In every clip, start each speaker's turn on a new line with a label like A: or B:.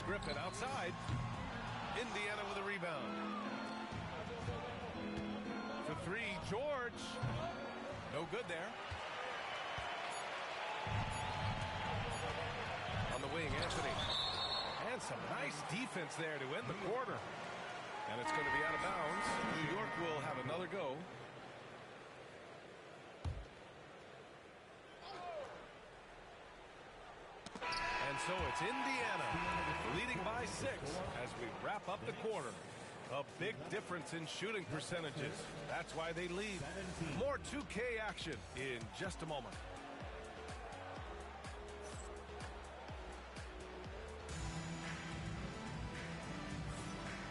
A: Griffin outside. Indiana with a rebound. For three, George. No good there. On the wing, Anthony. And some nice defense there to end the quarter. And it's going to be out of bounds. New York will have another go. And so it's Indiana leading by 6 as we wrap up the quarter. A big difference in shooting percentages. That's why they lead. More 2K action in just a moment.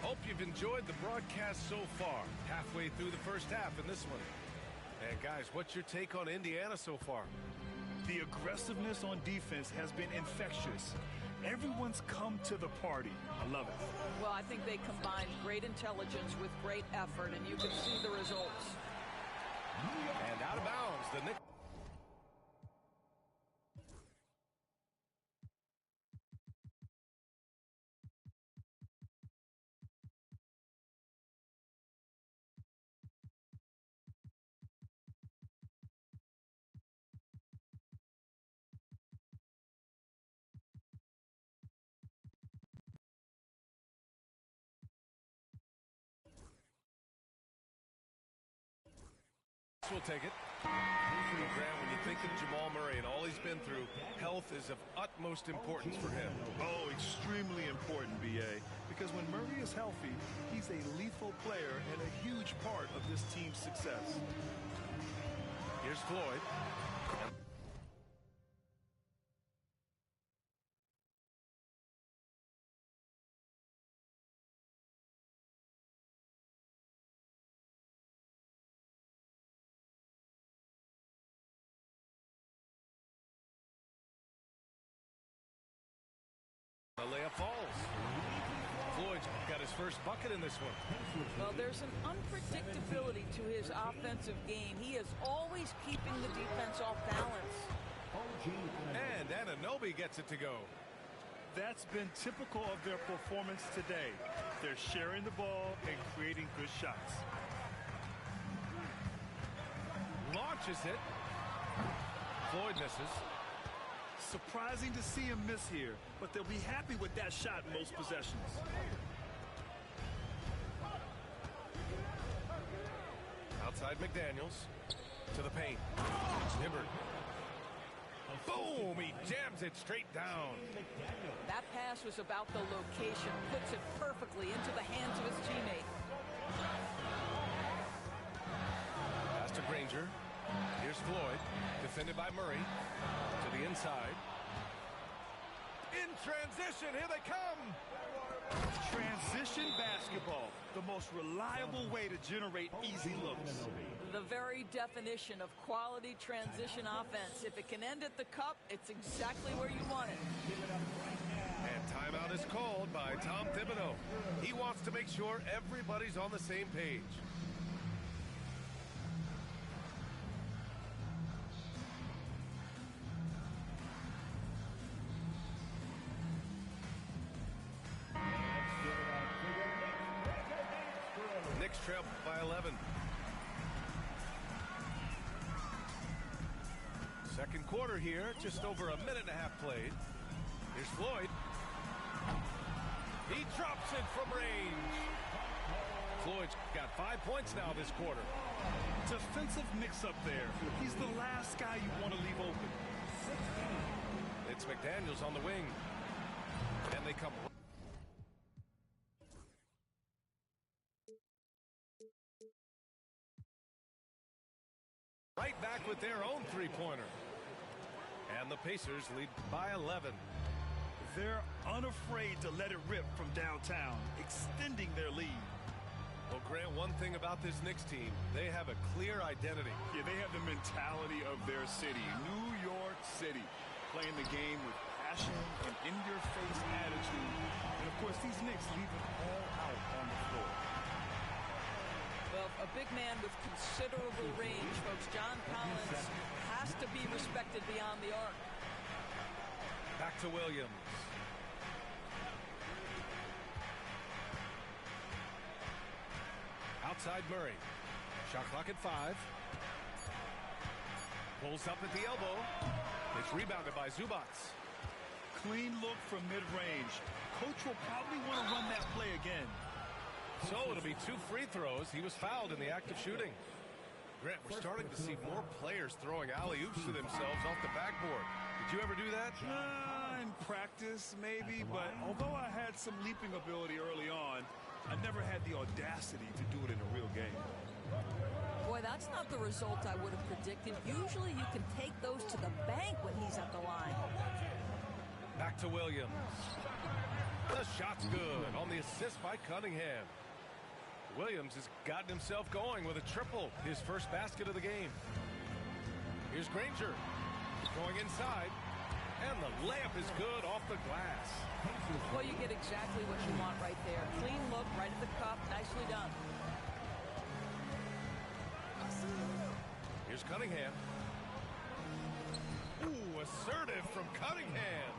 A: Hope you've enjoyed the broadcast so far. Halfway through the first half in this one. And guys, what's your take on Indiana so far?
B: The aggressiveness on defense has been infectious. Everyone's come to the party. I love it.
C: Well, I think they combined great intelligence with great effort, and you can see the results.
A: And out of bounds, the Knicks. Will take it. Grant, when you think of Jamal Murray and all he's been through, health is of utmost importance for him.
B: Oh, extremely important, B.A., because when Murray is healthy, he's a lethal player and a huge part of this team's success.
A: Here's Floyd. The layup falls. Floyd's got his first bucket in this one.
C: Well, there's an unpredictability to his offensive game. He is always keeping the defense off balance.
A: And Anunoby gets it to go.
B: That's been typical of their performance today. They're sharing the ball and creating good shots.
A: Launches it. Floyd misses.
B: Surprising to see him miss here, but they'll be happy with that shot most possessions.
A: Outside McDaniels to the paint. Hibbert. Boom! He jams it straight down.
C: That pass was about the location. Puts it perfectly into the hands of his teammate.
A: Pass to Granger. Here's Floyd. Defended by Murray. To the inside. In transition. Here they come.
B: Transition basketball. The most reliable way to generate easy looks.
C: The very definition of quality transition offense. If it can end at the cup, it's exactly where you want it.
A: And timeout is called by Tom Thibodeau. He wants to make sure everybody's on the same page. Knicks trail by 11. Second quarter here, just over a minute and a half played. Here's Floyd. He drops it from range. Floyd's got 5 points now this quarter.
B: Defensive mix-up there. He's the last guy you want to leave open.
A: It's McDaniels on the wing. And they come. Right back with their own three-pointer. And the Pacers lead by 11.
B: They're unafraid to let it rip from downtown, extending their lead.
A: Well, Grant, one thing about this Knicks team, they have a clear identity.
B: Yeah, they have the mentality of their city, New York City, playing the game with passion and in-your-face attitude. And, of course, these Knicks leave it all out on the floor.
C: Well, a big man with considerable range, folks. John Collins has to be respected beyond the arc.
A: Back to Williams. side Murray. Shot clock at 5. Pulls up at the elbow. It's rebounded by Zubac.
B: Clean look from mid-range. Coach will probably want to run that play again.
A: So it'll be 2 free throws. He was fouled in the act of shooting. Grant, we're starting to see more players throwing alley-oops to themselves off the backboard. Did you ever do that?
B: In practice, maybe, but although I had some leaping ability early on, I never had the audacity to do it in a real game.
C: Boy, that's not the result I would have predicted. Usually you can take those to the bank when he's at the line.
A: Back to Williams. The shot's good on the assist by Cunningham. Williams has gotten himself going with a triple, his first basket of the game. Here's Granger going inside, and the layup is good off the glass.
C: Well, you get exactly what you want right there. Clean look, right at the cup, nicely done.
A: Here's Cunningham. Ooh, assertive from Cunningham.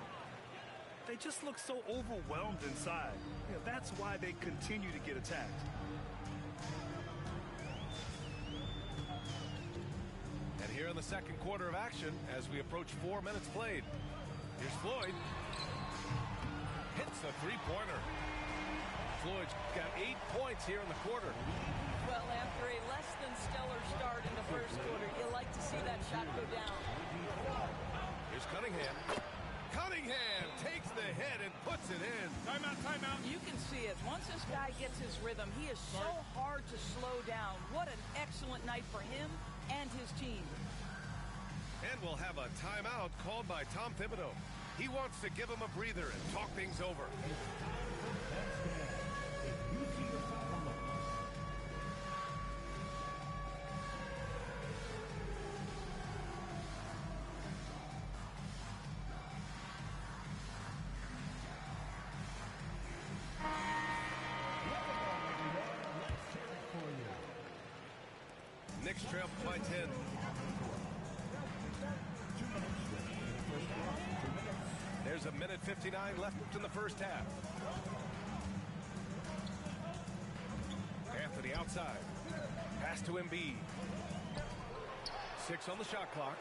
B: They just look so overwhelmed inside. That's why they continue to get attacked.
A: And here in the second quarter of action, as we approach 4 minutes played, here's Floyd. Hits a three-pointer. Floyd's got 8 points here in the quarter.
C: Well, after a less than stellar start in the first quarter, you like to see that shot go down.
A: Here's Cunningham. Cunningham takes the head and puts it in.
B: Timeout, timeout.
C: You can see it. Once this guy gets his rhythm, he is so hard to slow down. What an excellent night for him and his team.
A: And we'll have a timeout called by Tom Thibodeau. He wants to give him a breather and talk things over. Knicks trail by 10. There's a minute 59 left in the first half. Anthony outside. Pass to Embiid. 6 on the shot clock.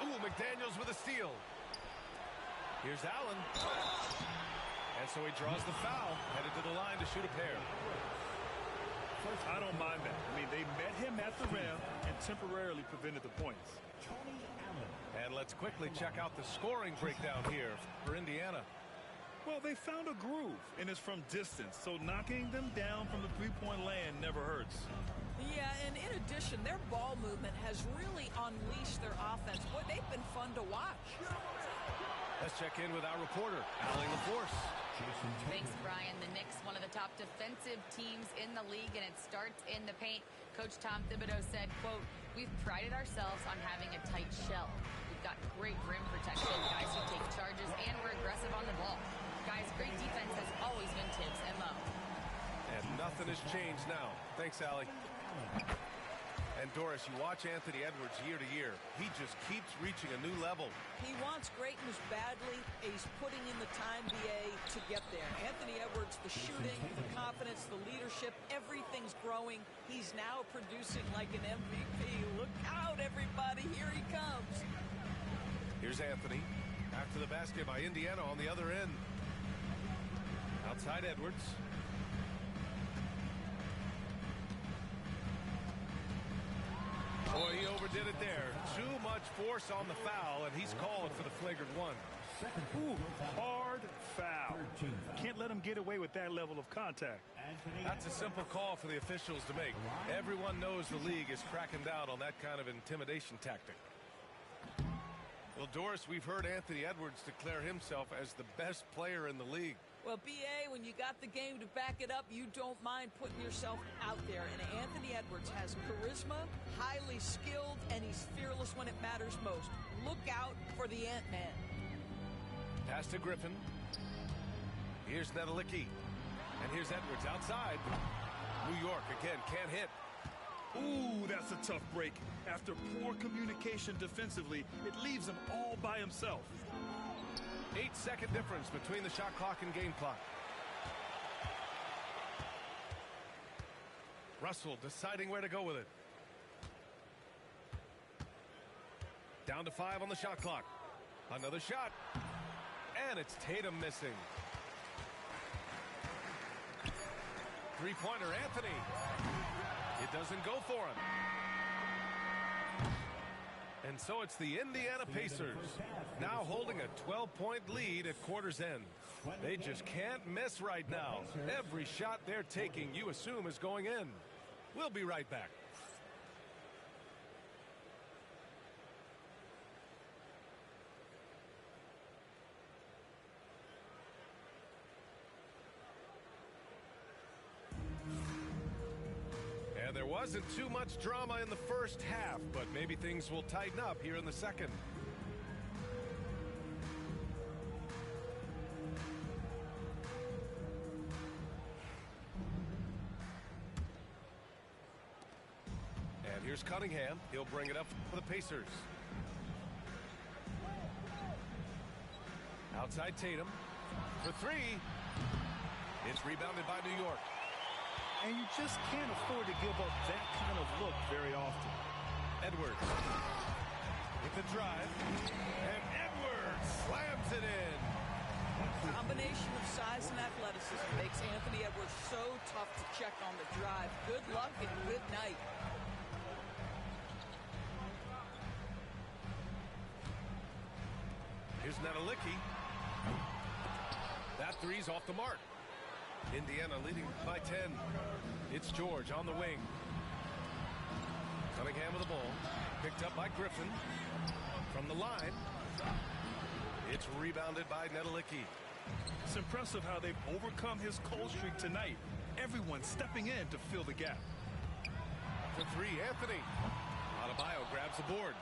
A: Ooh, McDaniels with a steal. Here's Allen. And so he draws the foul, headed to the line to shoot a pair.
B: I don't mind that. I mean, they met him at the rim and temporarily prevented the points.
A: And let's quickly check out the scoring breakdown here for Indiana.
B: Well, they found a groove, and it's from distance, so knocking them down from the three-point land never hurts.
C: Yeah, and in addition, their ball movement has really unleashed their offense. Boy, they've been fun to watch.
A: Let's check in with our reporter, Allie LaForce.
D: Thanks, Brian. The Knicks, one of the top defensive teams in the league, and it starts in the paint. Coach Tom Thibodeau said, quote, "We've prided ourselves on having a tight shell. We've got great rim protection, guys who take charges, and we're aggressive on the ball. Guys, great defense has always been Tibbs' MO."
A: And nothing has changed now. Thanks, Allie. And Doris, you watch Anthony Edwards year to year. He just keeps reaching a new level.
C: He wants greatness badly. He's putting in the time, BA, to get there. Anthony Edwards, the shooting, the confidence, the leadership, everything's growing. He's now producing like an MVP. Look out, everybody. Here he comes.
A: Here's Anthony. After the basket by Indiana on the other end. Outside Edwards. Boy, he overdid it there. Too much force on the foul, and he's called for the flagrant one.
B: Ooh, hard foul. Can't let him get away with that level of contact.
A: That's a simple call for the officials to make. Everyone knows the league is cracking down on that kind of intimidation tactic. Well, Doris, we've heard Anthony Edwards declare himself as the best player in the league.
C: Well, BA, when you got the game to back it up, you don't mind putting yourself out there. And Anthony Edwards has charisma, highly skilled, and he's fearless when it matters most. Look out for the Ant-Man.
A: Pass to Griffin. Here's Nedelicki. And here's Edwards outside. New York, again, can't hit.
B: Ooh, that's a tough break. After poor communication defensively, it leaves him all by himself.
A: 8-second difference between the shot clock and game clock. Russell deciding where to go with it. Down to 5 on the shot clock. Another shot. And it's Tatum missing. Three-pointer, Anthony. It doesn't go for him. And so it's the Indiana Pacers now holding a 12-point lead at quarter's end. They just can't miss right now. Every shot they're taking, you assume, is going in. We'll be right back. And there wasn't too much drama in the first half, but maybe things will tighten up here in the second. And here's Cunningham. He'll bring it up for the Pacers. Outside Tatum for three. It's rebounded by New York.
B: And you just can't afford to give up that kind of look very often.
A: Edwards with the drive. And Edwards slams it in.
C: Combination of size and athleticism makes Anthony Edwards so tough to check on the drive. Good luck and good night.
A: Here's Nedelicki. That three's off the mark. Indiana leading by 10. It's George on the wing. Cunningham with the ball. Picked up by Griffin. From the line. It's rebounded by Nedelicki.
B: It's impressive how they've overcome his cold streak tonight. Everyone stepping in to fill the gap.
A: For three, Anthony. Adebayo grabs the board.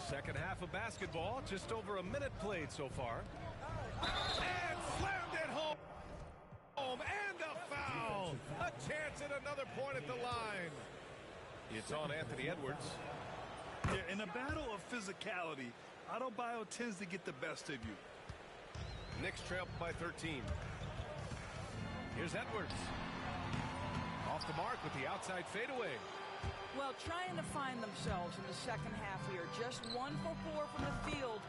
A: Second half of basketball, just over a minute played so far. And slammed it home. And a foul. A chance at another point at the line. It's on Anthony Edwards.
B: Yeah, in a battle of physicality, Adebayo tends to get the best of you.
A: Knicks trail by 13. Here's Edwards. Off the mark with the outside fadeaway.
C: Well, trying to find themselves in the second half here. Just 1 for 4 from the field.